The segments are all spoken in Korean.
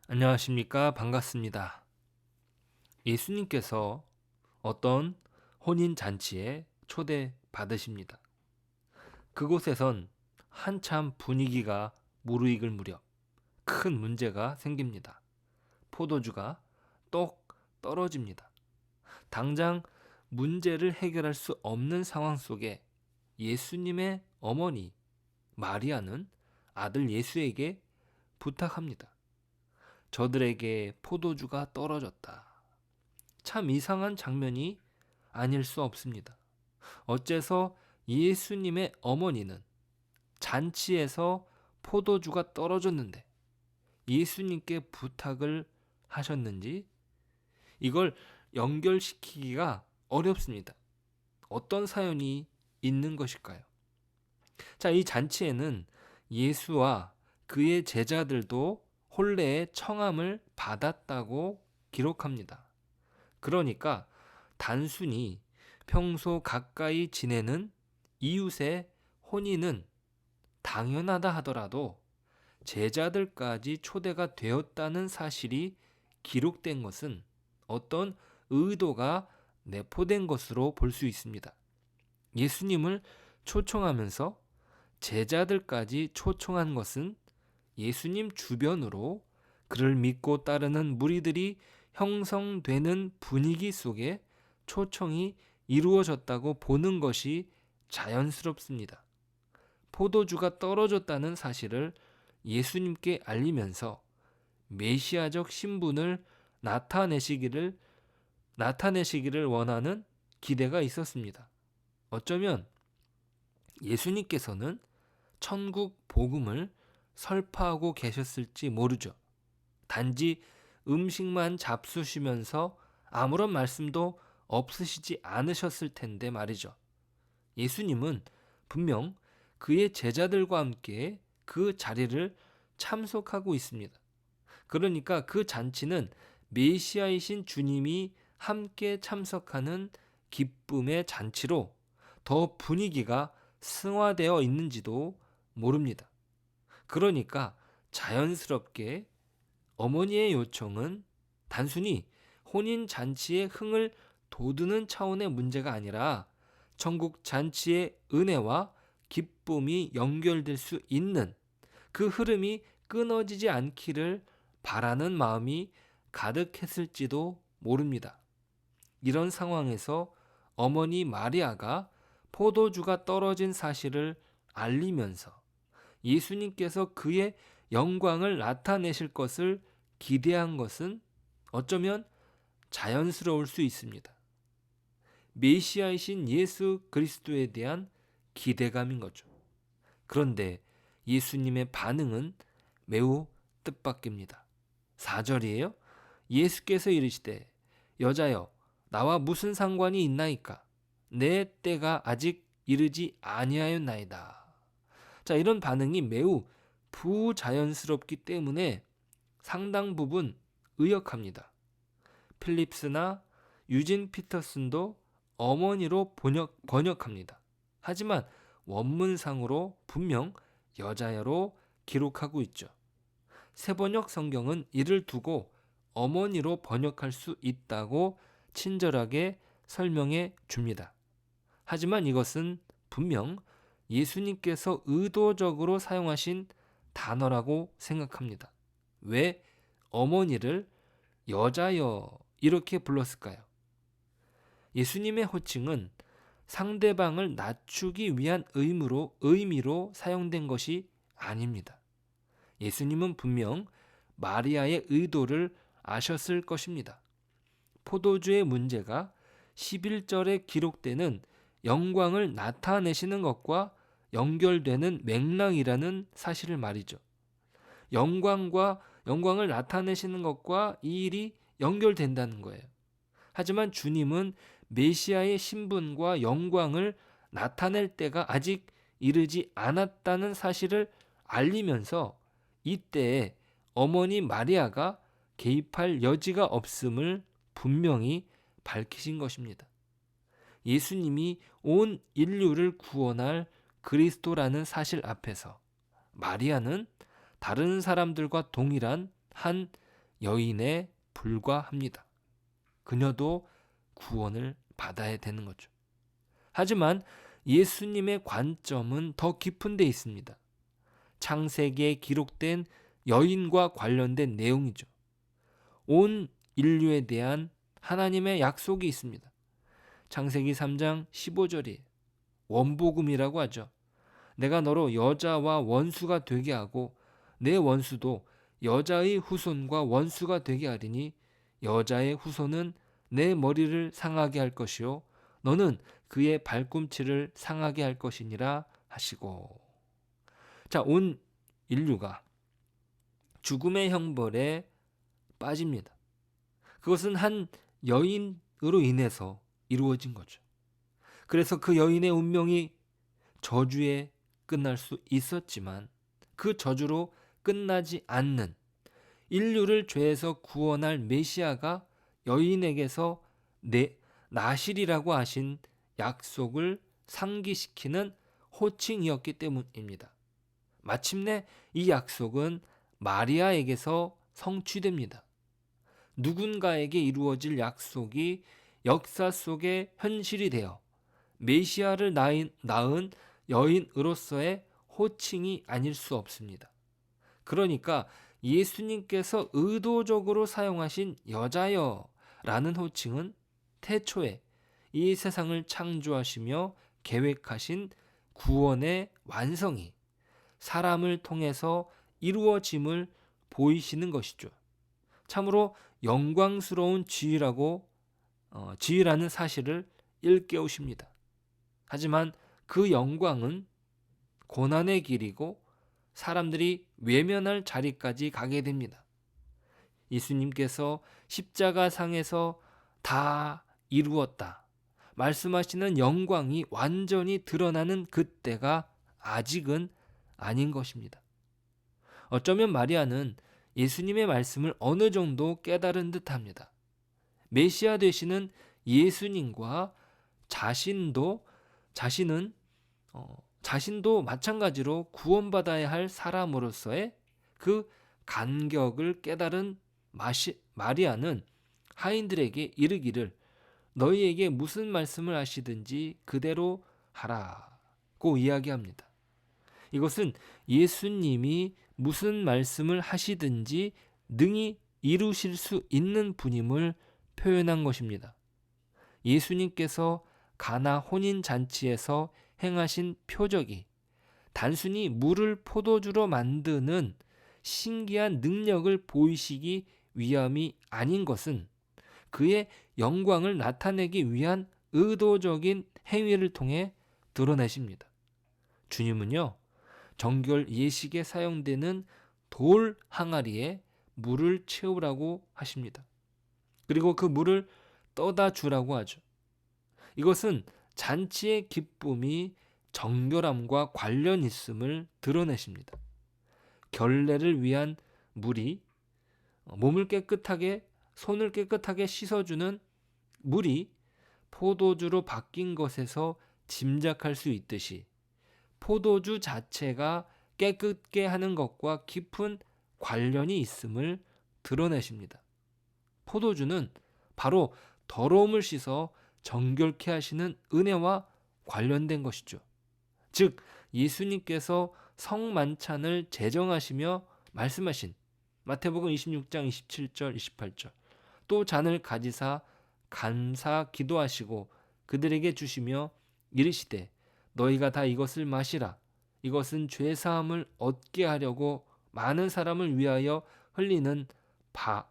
안녕하십니까? 반갑습니다. 예수님께서 어떤 혼인 잔치에 초대받으십니다. 그곳에선 한참 분위기가 무르익을 무렵 큰 문제가 생깁니다. 포도주가 똑 떨어집니다. 당장 문제를 해결할 수 없는 상황 속에 예수님의 어머니 마리아는 아들 예수에게 부탁합니다. 저들에게 포도주가 떨어졌다. 참 이상한 장면이 아닐 수 없습니다. 어째서 예수님의 어머니는 잔치에서 포도주가 떨어졌는데 예수님께 부탁을 하셨는지 이걸 연결시키기가 어렵습니다. 어떤 사연이 있는 것일까요? 자, 이 잔치에는 예수와 그의 제자들도 혼례의 청함을 받았다고 기록합니다. 그러니까 단순히 평소 가까이 지내는 이웃의 혼인은 당연하다 하더라도 제자들까지 초대가 되었다는 사실이 기록된 것은 어떤 의도가 내포된 것으로 볼 수 있습니다. 예수님을 초청하면서 제자들까지 초청한 것은 예수님 주변으로 그를 믿고 따르는 무리들이 형성되는 분위기 속에 초청이 이루어졌다고 보는 것이 자연스럽습니다. 포도주가 떨어졌다는 사실을 예수님께 알리면서 메시아적 신분을 나타내시기를 원하는 기대가 있었습니다. 어쩌면 예수님께서는 천국 복음을 설파하고 계셨을지 모르죠. 단지 음식만 잡수시면서 아무런 말씀도 없으시지 않으셨을 텐데 말이죠. 예수님은 분명 그의 제자들과 함께 그 자리를 참석하고 있습니다. 그러니까 그 잔치는 메시아이신 주님이 함께 참석하는 기쁨의 잔치로 더 분위기가 승화되어 있는지도 모릅니다. 그러니까 자연스럽게 어머니의 요청은 단순히 혼인 잔치의 흥을 돋우는 차원의 문제가 아니라 천국 잔치의 은혜와 기쁨이 연결될 수 있는 그 흐름이 끊어지지 않기를 바라는 마음이 가득했을지도 모릅니다. 이런 상황에서 어머니 마리아가 포도주가 떨어진 사실을 알리면서 예수님께서 그의 영광을 나타내실 것을 기대한 것은 어쩌면 자연스러울 수 있습니다. 메시아이신 예수 그리스도에 대한 기대감인 거죠. 그런데 예수님의 반응은 매우 뜻밖입니다. 4절이에요. 예수께서 이르시되 여자여 나와 무슨 상관이 있나이까 내 때가 아직 이르지 아니하였나이다. 자, 이런 반응이 매우 부자연스럽기 때문에 상당 부분 의역합니다. 필립스나 유진 피터슨도 어머니로 번역합니다. 하지만 원문상으로 분명 여자여로 기록하고 있죠. 새번역 성경은 이를 두고 어머니로 번역할 수 있다고 친절하게 설명해 줍니다. 하지만 이것은 분명 예수님께서 의도적으로 사용하신 단어라고 생각합니다. 왜 어머니를 여자여 이렇게 불렀을까요? 예수님의 호칭은 상대방을 낮추기 위한 의미로 사용된 것이 아닙니다. 예수님은 분명 마리아의 의도를 아셨을 것입니다. 포도주의 문제가 11절에 기록되는 영광을 나타내시는 것과 연결되는 맥락이라는 사실을 말이죠. 영광을 나타내시는 것과 이 일이 연결된다는 거예요. 하지만 주님은 메시아의 신분과 영광을 나타낼 때가 아직 이르지 않았다는 사실을 알리면서 이때에 어머니 마리아가 개입할 여지가 없음을 분명히 밝히신 것입니다. 예수님이 온 인류를 구원할 그리스도라는 사실 앞에서 마리아는 다른 사람들과 동일한 한 여인에 불과합니다. 그녀도 구원을 받아야 되는 거죠. 하지만 예수님의 관점은 더 깊은 데 있습니다. 창세기에 기록된 여인과 관련된 내용이죠. 온 인류에 대한 하나님의 약속이 있습니다. 창세기 3장 15절이에요. 원복음이라고 하죠. 내가 너로 여자와 원수가 되게 하고 내 원수도 여자의 후손과 원수가 되게 하리니 여자의 후손은 내 머리를 상하게 할 것이요 너는 그의 발꿈치를 상하게 할 것이니라 하시고. 자, 온 인류가 죽음의 형벌에 빠집니다. 그것은 한 여인으로 인해서 이루어진 거죠. 그래서 그 여인의 운명이 저주에 끝날 수 있었지만 그 저주로 끝나지 않는 인류를 죄에서 구원할 메시아가 여인에게서 나실이라고 하신 약속을 상기시키는 호칭이었기 때문입니다. 마침내 이 약속은 마리아에게서 성취됩니다. 누군가에게 이루어질 약속이 역사 속에 현실이 되어 메시아를 낳은 여인으로서의 호칭이 아닐 수 없습니다. 그러니까 예수님께서 의도적으로 사용하신 여자여라는 호칭은 태초에 이 세상을 창조하시며 계획하신 구원의 완성이 사람을 통해서 이루어짐을 보이시는 것이죠. 참으로 영광스러운 지위라는 사실을 일깨우십니다. 하지만 그 영광은 고난의 길이고 사람들이 외면할 자리까지 가게 됩니다. 예수님께서 십자가상에서 다 이루었다 말씀하시는 영광이 완전히 드러나는 그때가 아직은 아닌 것입니다. 어쩌면 마리아는 예수님의 말씀을 어느 정도 깨달은 듯합니다. 메시아 되시는 예수님과 자신도 마찬가지로 구원받아야 할 사람으로서의 그 간격을 깨달은 마리아는 하인들에게 이르기를 너희에게 무슨 말씀을 하시든지 그대로 하라고 이야기합니다. 이것은 예수님이 무슨 말씀을 하시든지 능히 이루실 수 있는 분임을 표현한 것입니다. 예수님께서 가나 혼인잔치에서 행하신 표적이 단순히 물을 포도주로 만드는 신기한 능력을 보이시기 위함이 아닌 것은 그의 영광을 나타내기 위한 의도적인 행위를 통해 드러내십니다. 주님은요, 정결 예식에 사용되는 돌 항아리에 물을 채우라고 하십니다. 그리고 그 물을 떠다 주라고 하죠. 이것은 잔치의 기쁨이 정결함과 관련 있음을 드러내십니다. 결례를 위한 물이 손을 깨끗하게 씻어주는 물이 포도주로 바뀐 것에서 짐작할 수 있듯이 포도주 자체가 깨끗게 하는 것과 깊은 관련이 있음을 드러내십니다. 포도주는 바로 더러움을 씻어 정결케 하시는 은혜와 관련된 것이죠. 즉 예수님께서 성만찬을 제정하시며 말씀하신 마태복음 26장 27절 28절 또 잔을 가지사 감사 기도하시고 그들에게 주시며 이르시되 너희가 다 이것을 마시라. 이것은 죄사함을 얻게 하려고 많은 사람을 위하여 흘리는 바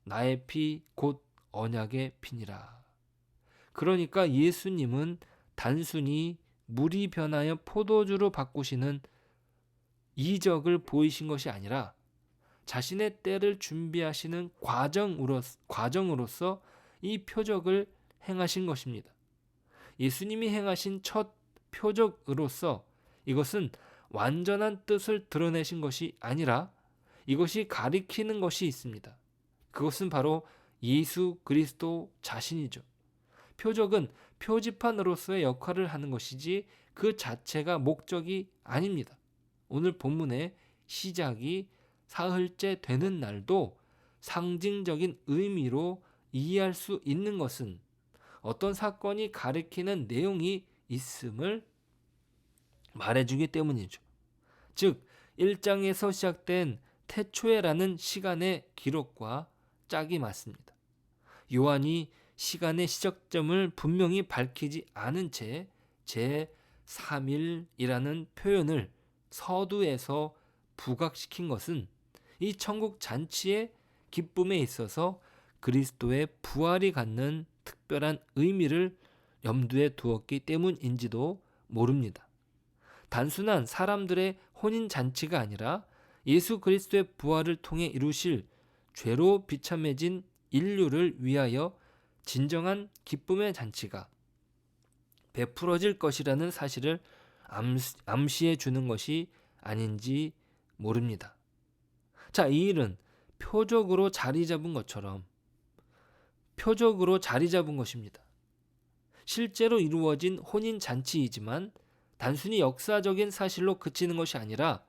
나의 피 곧 언약의 피니라. 그러니까 예수님은 단순히 물이 변하여 포도주로 바꾸시는 이적을 보이신 것이 아니라 자신의 때를 준비하시는 과정으로서 이 표적을 행하신 것입니다. 예수님이 행하신 첫 표적으로서 이것은 완전한 뜻을 드러내신 것이 아니라 이것이 가리키는 것이 있습니다. 그것은 바로 예수 그리스도 자신이죠. 표적은 표지판으로서의 역할을 하는 것이지 그 자체가 목적이 아닙니다. 오늘 본문의 시작이 사흘째 되는 날도 상징적인 의미로 이해할 수 있는 것은 어떤 사건이 가리키는 내용이 있음을 말해주기 때문이죠. 즉 1장에서 시작된 태초에라는 시간의 기록과 짝이 맞습니다. 요한이 시간의 시작점을 분명히 밝히지 않은 채 제3일이라는 표현을 서두에서 부각시킨 것은 이 천국 잔치의 기쁨에 있어서 그리스도의 부활이 갖는 특별한 의미를 염두에 두었기 때문인지도 모릅니다. 단순한 사람들의 혼인 잔치가 아니라 예수 그리스도의 부활을 통해 이루실 죄로 비참해진 인류를 위하여 진정한 기쁨의 잔치가 베풀어질 것이라는 사실을 암시해 주는 것이 아닌지 모릅니다. 자, 이 일은 표적으로 자리 잡은 것입니다. 실제로 이루어진 혼인 잔치이지만 단순히 역사적인 사실로 그치는 것이 아니라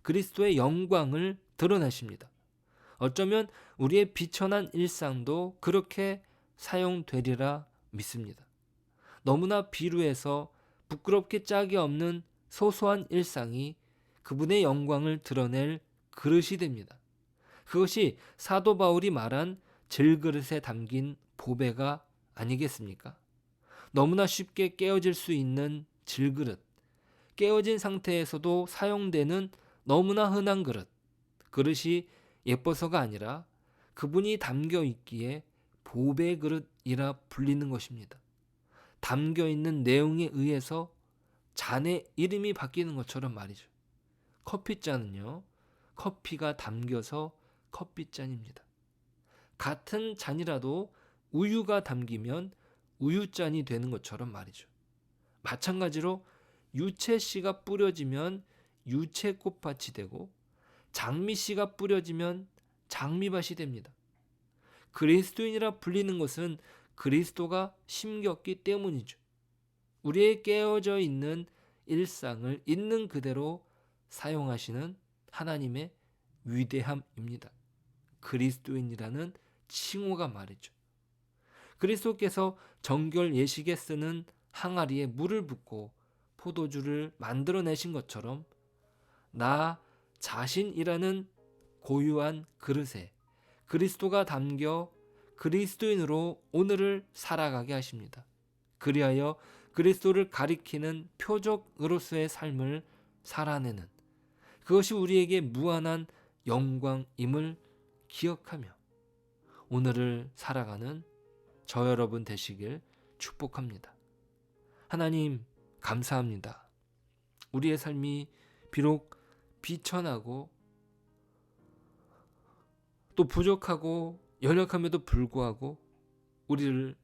그리스도의 영광을 드러내십니다. 어쩌면 우리의 비천한 일상도 그렇게 사용되리라 믿습니다. 너무나 비루해서 부끄럽게 짝이 없는 소소한 일상이 그분의 영광을 드러낼 그릇이 됩니다. 그것이 사도 바울이 말한 질그릇에 담긴 보배가 아니겠습니까? 너무나 쉽게 깨어질 수 있는 질그릇, 깨어진 상태에서도 사용되는 너무나 흔한 그릇이 예뻐서가 아니라 그분이 담겨 있기에 보배 그릇이라 불리는 것입니다. 담겨 있는 내용에 의해서 잔의 이름이 바뀌는 것처럼 말이죠. 커피잔은요, 커피가 담겨서 커피잔입니다. 같은 잔이라도 우유가 담기면 우유잔이 되는 것처럼 말이죠. 마찬가지로 유채씨가 뿌려지면 유채꽃밭이 되고 장미씨가 뿌려지면 장미밭이 됩니다. 그리스도인이라 불리는 것은 그리스도가 심겼기 때문이죠. 우리의 깨어져 있는 일상을 있는 그대로 사용하시는 하나님의 위대함입니다. 그리스도인이라는 칭호가 말이죠. 그리스도께서 정결 예식에 쓰는 항아리에 물을 붓고 포도주를 만들어내신 것처럼 나 자신이라는 고유한 그릇에 그리스도가 담겨 그리스도인으로 오늘을 살아가게 하십니다. 그리하여 그리스도를 가리키는 표적으로서의 삶을 살아내는 그것이 우리에게 무한한 영광임을 기억하며 오늘을 살아가는 저 여러분 되시길 축복합니다. 하나님 감사합니다. 우리의 삶이 비록 비천하고 또 부족하고 연약함에도 불구하고 우리를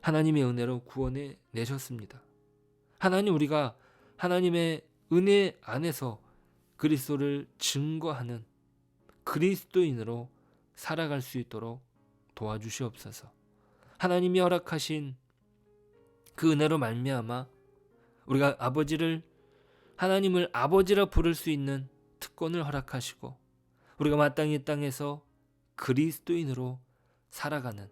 하나님의 은혜로 구원해 내셨습니다. 하나님, 우리가 하나님의 은혜 안에서 그리스도를 증거하는 그리스도인으로 살아갈 수 있도록 도와주시옵소서. 하나님이 허락하신 그 은혜로 말미암아 우리가 하나님을 아버지라 부를 수 있는 특권을 허락하시고 우리가 마땅히 이 땅에서 그리스도인으로 살아가는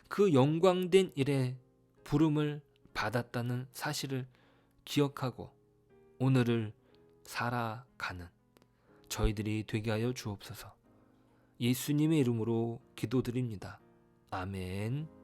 그 영광된 일에 부름을 받았다는 사실을 기억하고 오늘을 살아가는 저희들이 되게 하여 주옵소서. 예수님의 이름으로 기도드립니다. 아멘.